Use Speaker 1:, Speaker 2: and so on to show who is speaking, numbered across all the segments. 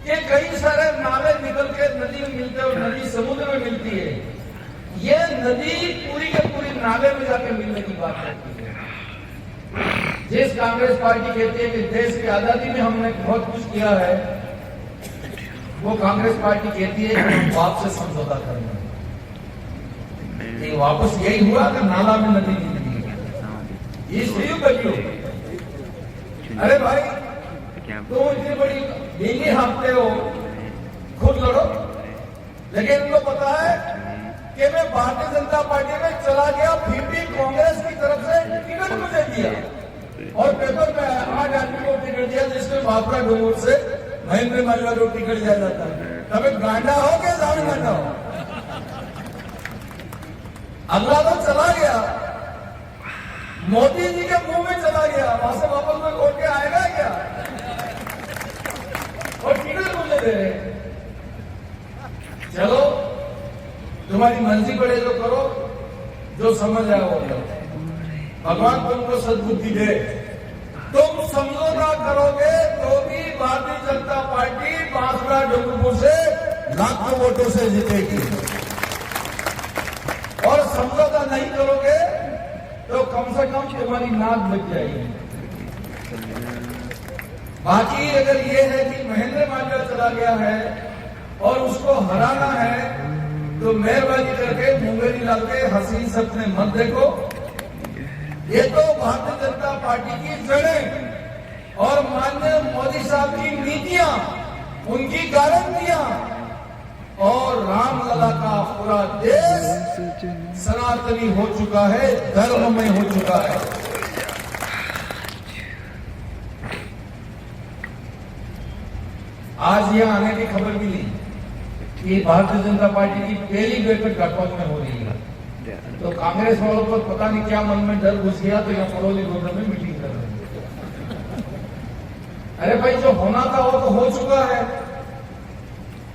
Speaker 1: कि कई सारे नाले निकल के नदी में मिलते हैं और नदी समुद्र में मिलती है। ये नदी पूरी के पूरी नाले में जाके मिलने की बात करती है। जिस कांग्रेस पार्टी कहती है कि देश की आजादी में हमने बहुत कुछ किया है, वो कांग्रेस पार्टी कहती है कि हम बाप से समझौता करेंगे। वापस यही हुआ कि नाला में नदी निकली, इसलिए बचियो। अरे भाई, तुम इतनी बड़ी डेंगी हाँकते हो, खुद लड़ो। लेकिन उनको पता है कि मैं भारतीय जनता पार्टी में चला गया, फिर भी कांग्रेस की तरफ से टिकट मुझे दिया और पेपर में 8 आदमी को टिकट दिया, जिसमें बापरा डोंगुर से महेंद्र मालवा को टिकट दिया जाता है। तब गांडा हो के जावे गांडा हो। अगला तो चला गया, मोदी जी के मुंह में चला गया, वहां से वापस में लौट के आएगा क्या? और टिकट मुझे दे रहे। चलो, तुम्हारी मर्जी पड़े जो करो, जो समझ आए वो करो। भगवान तुमको सद्बुद्धि दे। तुम समझौता करोगे तो भी भारतीय जनता पार्टी बांसुरा डूंगरपुर से लाखों वोटों से जीतेगी, और समझौता नहीं करोगे तो कम से कम तुम्हारी नाक बच जाएगी। बाकी अगर ये है कि महेंद्र मालवीय चला गया है और उसको हराना है, तो मेहरबानी करके मुंगेरी लाल के हसीन सपने मत देखो। ये तो भारतीय जनता पार्टी की जड़ें और माननीय मोदी साहब की नीतियां, उनकी गारंटियां और रामलला का पूरा देश सनातनी हो चुका है, धर्ममय हो चुका है। आज यहां आने की खबर मिली कि भारतीय जनता पार्टी की पहली बैठक घटोत में हो रही है। तो कांग्रेस वालों को पता नहीं क्या मन में डर घुस गया, तो यहाँ पड़ोली रोड में मीटिंग कर रहे हैं। अरे भाई, जो होना था वो तो हो चुका है।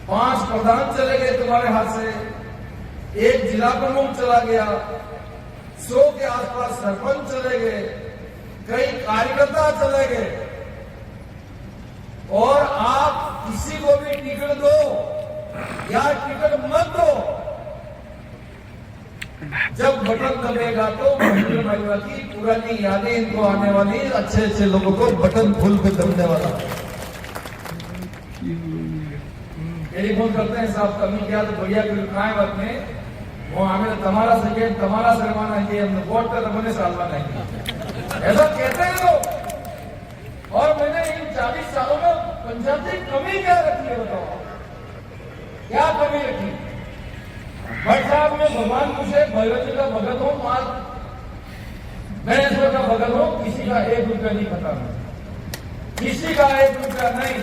Speaker 1: 5 प्रधान चले गए तुम्हारे हाथ से, 1 जिला प्रमुख चला गया, 100 के आसपास सरपंच चले गए, कई कार्यकर्ता चले गए, और आप किसी को भी टिकट दो या टिकट मत दो, जब बटन दबेगा तो महेंद्र मालवीय की पुरानी यादें इनको आने वाली, अच्छे अच्छे लोगों को बटन फुल पे दबने वाला। टेलीफोन करते हैं, साहब कमी किया तो बढ़िया काय बात में वो हमें तुम्हारा सेकेंड तुम्हारा सरमाना है, हमने वोट का तमने सालवा नहीं, ऐसा कहते हैं लोग। और मैंने इन 40 सालों में पंजाब की कमी क्या रखी है बताओ, क्या कमी रखी? भट्ट साहब में भगवान पूछे, भैरव जी का भगत हो, माल महेश्वर का भगत हो, किसी का 1 रुपया नहीं खाता, किसी का 1 रुपया नहीं।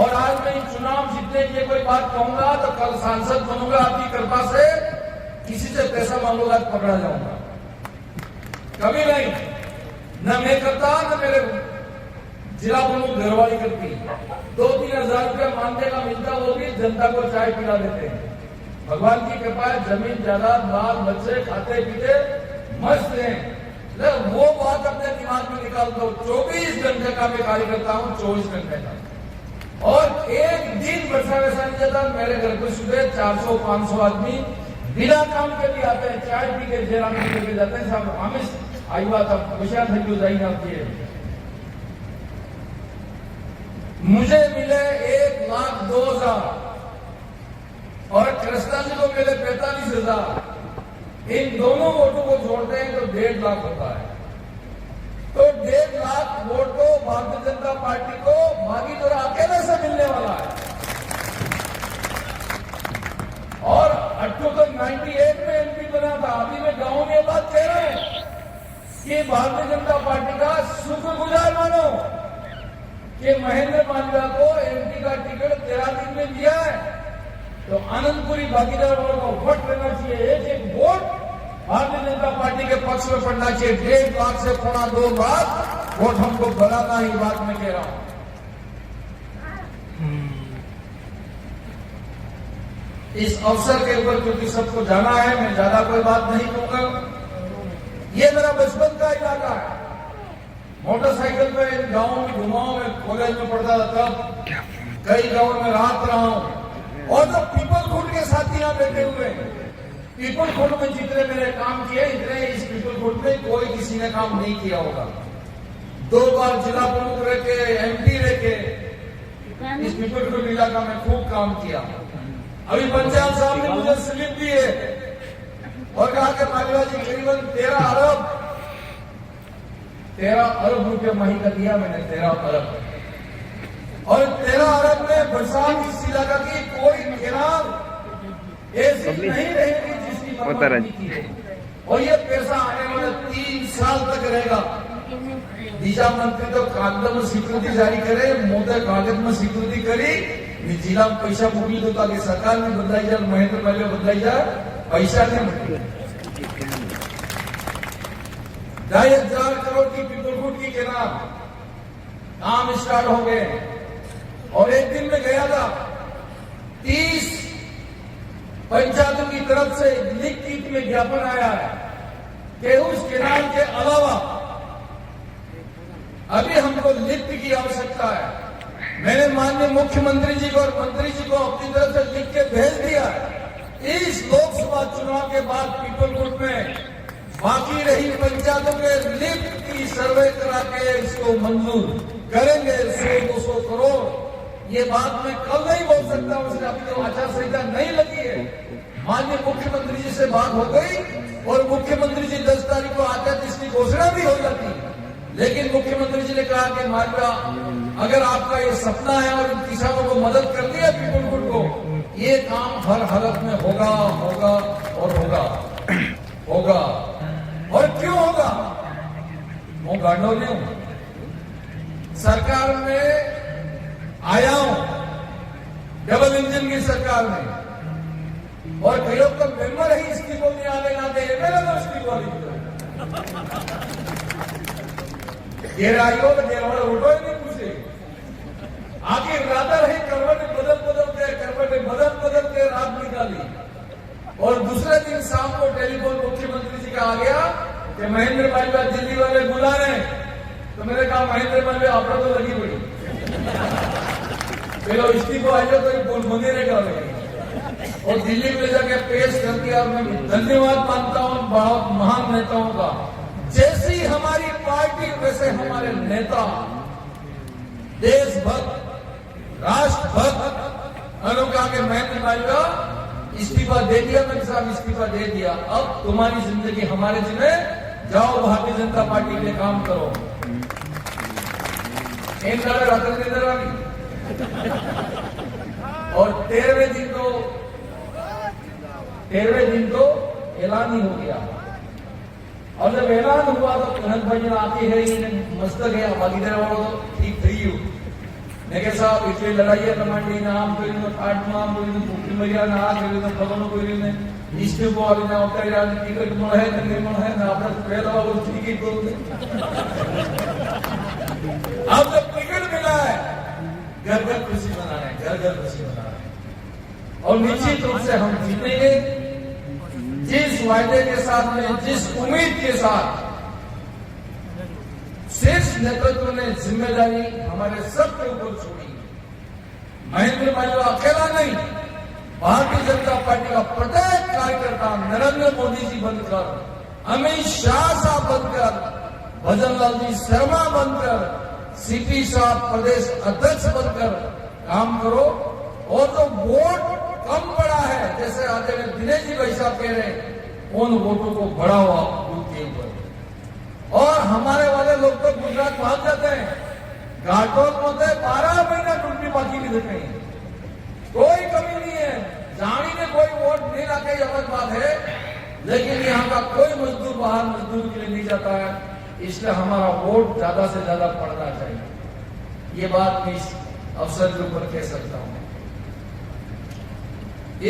Speaker 1: और आज मैं चुनाव जीतने की कोई बात कहूंगा तो कल सांसद बनूंगा आपकी कृपा से, किसी से पैसा मांगूंगा तो पकड़ा जाऊंगा, कभी नहीं। न मैं करता, न मेरे जिला प्रमुख घरवाली करती। 2-3 हजार रुपया मानते का मिलता, वो भी जनता को चाय पिला देते हैं। भगवान की कृपा है, जमीन जायदाद बाल बच्चे खाते पीते मस्त हैं। वो बात अपने दिमाग में निकाल दो। 24 घंटे का मैं कार्य करता हूँ, 24 घंटे का, और एक दिन वैसा नहीं जाता। मेरे घर पर सुबह 400-500 आदमी बिना काम के भी आते हैं, चाय पी के जयराम लेके जाते हैं। साहब हमें आई बात अब खुशियां थी जो जाएंगे आपकी। मुझे मिले 1,02,000 और कृष्णा जी को मिले 45,000। इन दोनों वोटों को जोड़ते हैं तो 1.5 लाख होता है। तो 1.5 लाख वोट तो भारतीय जनता पार्टी को भागीदार अकेले से मिलने वाला है। और 98 में एमपी बना था। अभी मैं गांव में बात कह रहा हूं कि भारतीय जनता पार्टी का शुक्रगुजार मानो कि महेंद्र मालवीय को एमपी का टिकट 13 दिन में दिया है। तो आनंदपुरी भागीदार वालों को वोट करना चाहिए। एक वोट भारतीय जनता पार्टी के पक्ष में पड़ना चाहिए। 1.5 लाख से 2.25 लाख वोट हमको बढ़ाना ही बात में कह रहा हूं। इस अवसर के ऊपर क्योंकि सबको जाना है, मैं ज्यादा कोई बात नहीं कहूंगा। ये मेरा बचपन का इलाका है। मोटरसाइकिल पे गांव में घुमाओ, में कॉलेज में पढ़ता था तब कई गांवों में रात रहा हूं, और जो पीपल खुट के साथी यहाँ बैठे हुए हैं, पीपल खुट में जितने मैंने काम किए इतने इस पीपल खुट में कोई किसी ने काम नहीं किया होगा। 2 बार जिला प्रमुख रह के, MP रह के इस पीपल खुट इलाका में खूब काम किया। अभी पंचायत साहब ने मुझे स्लिप दी है और कहा कि मालिवा जी करीबन 13 अरब रुपये महीने का दिया मैंने, 13 अरब। और 13 अरब में बरसात इस इलाका की कोई केनाल ऐसी नहीं रहेगी जिसकी बर्बादी की है। और ये पैसा आने वाले 3 साल तक रहेगा। दिशा मंत्री तो कागज में स्वीकृति जारी करे, मोदी कागज में स्वीकृति करी, जिला पैसा मोकली दो ताकि सरकार ने बदलाई जाए, महेंद्र मालवीय बदलाई जाए, पैसा नहीं मिले। 2,500 करोड़ की पीपलखुट की केनाल काम स्टार्ट हो गए। और एक दिन में गया था 30 पंचायतों की तरफ से लिखित में ज्ञापन आया है कि उस केनाल के अलावा अभी हमको लिफ्ट की आवश्यकता है। मैंने माननीय मुख्यमंत्री जी को और मंत्री जी को अपनी तरफ से लिख के भेज दिया। इस लोकसभा चुनाव के बाद पीपलखुट में बाकी रही पंचायतों के लिफ्ट की सर्वे करा के इसको मंजूर करेंगे। 100-200 करोड़ ये बात मैं कल नहीं बोल सकता, उसने अभी तो आचार संहिता नहीं लगी है। माननीय मुख्यमंत्री जी से बात हो गई और मुख्यमंत्री जी 10 तारीख को आते तो इसकी घोषणा भी हो जाती। लेकिन मुख्यमंत्री जी ने कहा कि मालवा अगर आपका ये सपना है और किसानों को मदद कर दिया पीपलखुट को, ये काम हर हालत में होगा होगा और होगा होगा। और क्यों होगा? मैं गांडो नहीं हूं, सरकार में आया हूं, डबल इंजन की सरकार में, और कई लोग तो मेंबर ही इस्तीफो नहीं आने नाते एमएलए तो इस्तीफो ये आयो तो गेरवाड़ा उठो ही नहीं पूछे। आखिर रात रही करवट बदल के रात निकाली। और दूसरे दिन शाम को टेलीफोन मुख्यमंत्री जी का आ गया कि महेंद्र मालवीय दिल्ली वाले बुला रहे। तो मैंने कहा महेंद्र मालवीय आपको तो लगी पड़ी, चलो इस्तीफो आ जाओ तो बोल मंदिर का और दिल्ली में जाके पेश कर दिया। मैं धन्यवाद मानता हूं बहुत महान नेताओं का। जैसी हमारी पार्टी वैसे हमारे नेता, देशभक्त, राष्ट्रभक्त। मैंने कहा कि महेंद्र मालवीय इस्तीफा दे दिया, मैंने साहब इस्तीफा दे दिया, अब तुम्हारी जिंदगी हमारे जिम्मे, जाओ भारतीय जनता पार्टी के लिए काम करो। एक रात और 13वें दिन तो ऐलान ही हो गया। और जब ऐलान हुआ तो कनक भजन आती है, मस्तक है भागीदार वालों तो ठीक थी हूँ। लेकिन साहब इसलिए लड़ाई कमांडी नाम कोई फाट नाम कोई मुख्य मरिया ना कोई भवन कोई ने इस्तीफो वाली ना होता है टिकट मण है ना निर्मण है ना अपना पहला वो टिकट को अब जब टिकट मिला है घर घर खुशी मना रहे हैं, घर घर खुशी मना रहे हैं। और निश्चित रूप से हम जीतेंगे जिस वायदे के साथ में, जिस उम्मीद के साथ शीर्ष नेतृत्व ने जिम्मेदारी हमारे सबके ऊपर छोड़ी। महेंद्र मालवीय अकेला नहीं, भारतीय जनता पार्टी का प्रत्येक कार्यकर्ता, नरेंद्र मोदी जी बनकर, अमित शाह साहब बनकर, भजन लाल जी शर्मा बनकर, सीपी साहब प्रदेश अध्यक्ष बनकर काम करो। और तो वोट कम पड़ा है, जैसे आदरणीय दिनेश जी भाई साहब कह रहे हैं, उन वोटों को बढ़ाओ आप बूथ के ऊपर। और हमारे वाले लोग तो गुजरात भाग जाते हैं, घाटों में 12 महीना ड्यूटी बाकी नहीं देते हैं, कोई कमी नहीं है। जानी ने कोई वोट नहीं लाके अलग बात है, लेकिन यहाँ का कोई मजदूर बाहर मजदूर के लिए नहीं जाता है, इसलिए हमारा वोट ज्यादा से ज्यादा पड़ना चाहिए। ये बात मैं इस अवसर के ऊपर कह सकता हूं।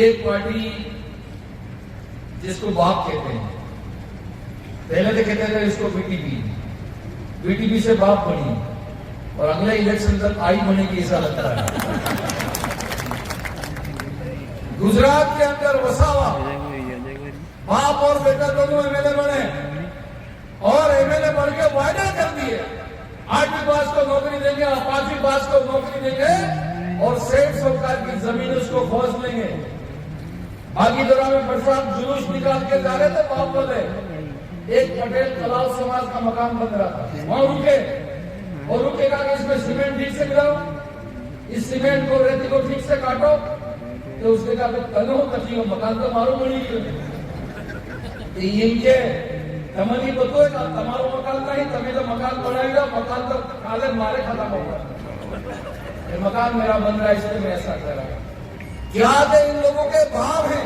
Speaker 1: एक पार्टी जिसको बाप कहते हैं, पहले तो कहते थे इसको बीटीपी से बाप बनी और अगले इलेक्शन तक आई बनेगी ऐसा लगता है। गुजरात के अंदर वसावा बाप और बेटा दोनों एमएलए बने और एमएलए बन के वायदा कर दिए 8वीं पास को नौकरी देंगे, 5वीं पास को नौकरी देंगे और सेठ सरकार की जमीन उसको खोज लेंगे। बागीदोरा में बरसात जुलूस निकाल के जा रहे थे, बाप बोले एक पटेल कलाल समाज का मकान बन रहा था, वहां रुके और रुके कहा कि इसमें सीमेंट ठीक से मिलाओ, इस सीमेंट को रेती को ठीक से काटो। तो उसने कहा तनो तकलीफ मकान तो मारो बनी इनके तमनी बतो तमारो मकान नहीं, तमें तो मकान बनाएगा, मकान तो काले मारे खत्म होगा। ये मकान मेरा बन रहा है इसलिए मैं ऐसा कर रहा हूं। क्या है इन लोगों के भाव हैं।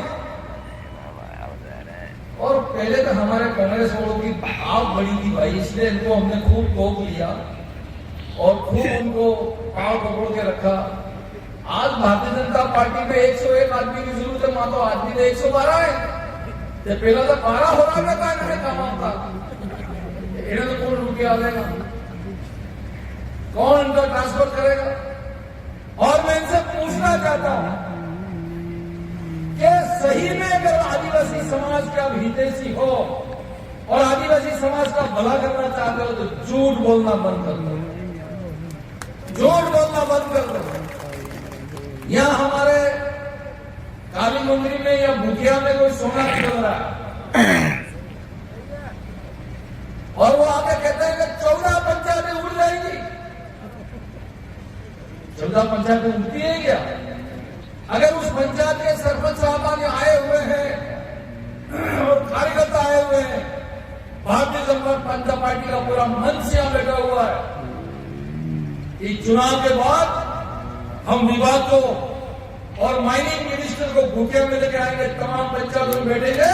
Speaker 1: और पहले तो हमारे कांग्रेस वालों की भाव बड़ी थी भाई, इसलिए इनको हमने खूब टोक लिया और खूब उनको पांव पकड़ के रखा। आज भारतीय जनता पार्टी में 101 आदमी की जरूरत है, मां तो आदमी तो 112 है। पहला तो 12 हो रहा है, इन्होंने काम था इन्हें तो कौन रुपया देगा, कौन इनका ट्रांसफर करेगा। और मैं इनसे पूछना चाहता हूं कि सही में अगर आदिवासी समाज का हितैषी हो और आदिवासी समाज का भला करना चाहते हो तो झूठ बोलना बंद कर दो, झूठ बोलना बंद कर दो। यहां हमारे काली मंदिर में या भूखिया में कोई सोना निकल रहा है और वो आके कहते हैं कि 14 पंचायतें उड़ जाएंगी। 14 पंचायतें उड़ती है क्या? अगर उस पंचायत के सरपंच साहब आए हुए हैं और कार्यकर्ता आए हुए हैं, भारतीय जनता पार्टी का पूरा मंच यहां बैठा हुआ है, इस चुनाव के बाद हम विभाग को और माइनिंग मिनिस्टर को भूखे में लेके आएंगे, तमाम पंचायतों में बैठेंगे।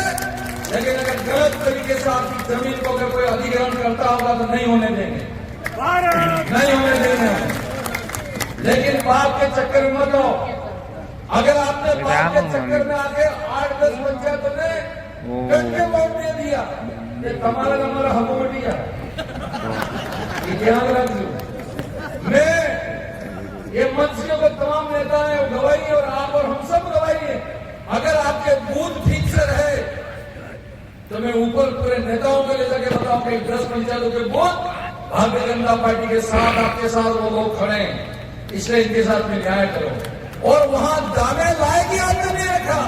Speaker 1: लेकिन अगर गलत तरीके से आपकी जमीन को अगर कोई अधिग्रहण करता होगा तो नहीं होने देंगे, नहीं होने देंगे। लेकिन बाप के चक्कर में मत हो। अगर आपने बाप के चक्कर में आके 8-10 पंचायतों ने कटके वोट दे दिया, ये हमारा हुकूमतिया ध्यान रख लो। मैं ये मंत्रियों को तमाम नेता है गवाही और आप और हम सब गवाही है। अगर आपके बूथ ठीक से रहे तो मैं ऊपर पूरे नेताओं को ले जाके बताऊं कि 10 पंचायतों के बूथ भारतीय जनता पार्टी के साथ, आपके साथ वो लोग खड़े हैं, इसलिए इनके साथ में न्याय करो। और वहां दावे लाएगी आपने नहीं रखा,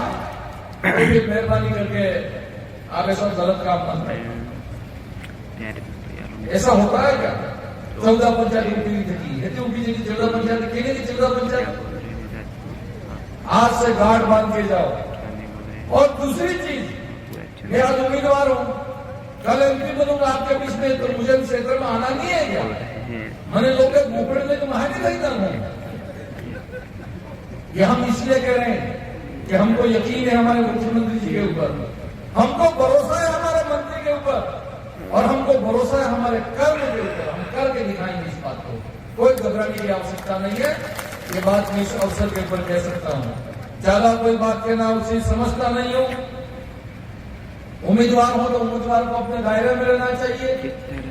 Speaker 1: कोई भी मेहरबानी करके आप ऐसा गलत काम मत करिए। ऐसा होता है क्या? 14 पंचायत उठी थी, 14 पंचायत केले की 14 पंचायत आज से गांठ बांध के जाओ। और दूसरी चीज, मैं आज उम्मीदवार हूं, कल एमपी बनूंगा आपके बीच में, तो मुझे क्षेत्र में आना नहीं है क्या? मैंने लोग मुकड़े में तो वहां नहीं खरीदा हूं। ये हम इसलिए कह रहे हैं कि हमको यकीन है हमारे मुख्यमंत्री जी के ऊपर, हमको भरोसा है हमारे मंत्री के ऊपर और हमको भरोसा है हमारे कर्म के ऊपर। हम करके दिखाएंगे इस बात को, कोई घबराने की आवश्यकता नहीं है। ये बात मैं इस अवसर के ऊपर कह सकता हूं, ज्यादा कोई बात कहना उसे समझता नहीं हूं। उम्मीदवार हो तो उम्मीदवार को अपने दायरे में रहना चाहिए,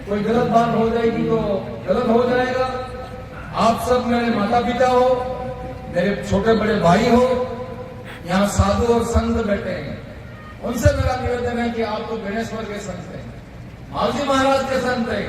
Speaker 1: कोई गलत बात हो जाएगी तो गलत हो जाएगा। आप सब मेरे माता पिता हो, मेरे छोटे बड़े भाई हो, यहाँ साधु और संत बैठे हैं, उनसे मेरा निवेदन है कि आप तो गणेश्वर के संत हैं, मालजी महाराज के संत हैं,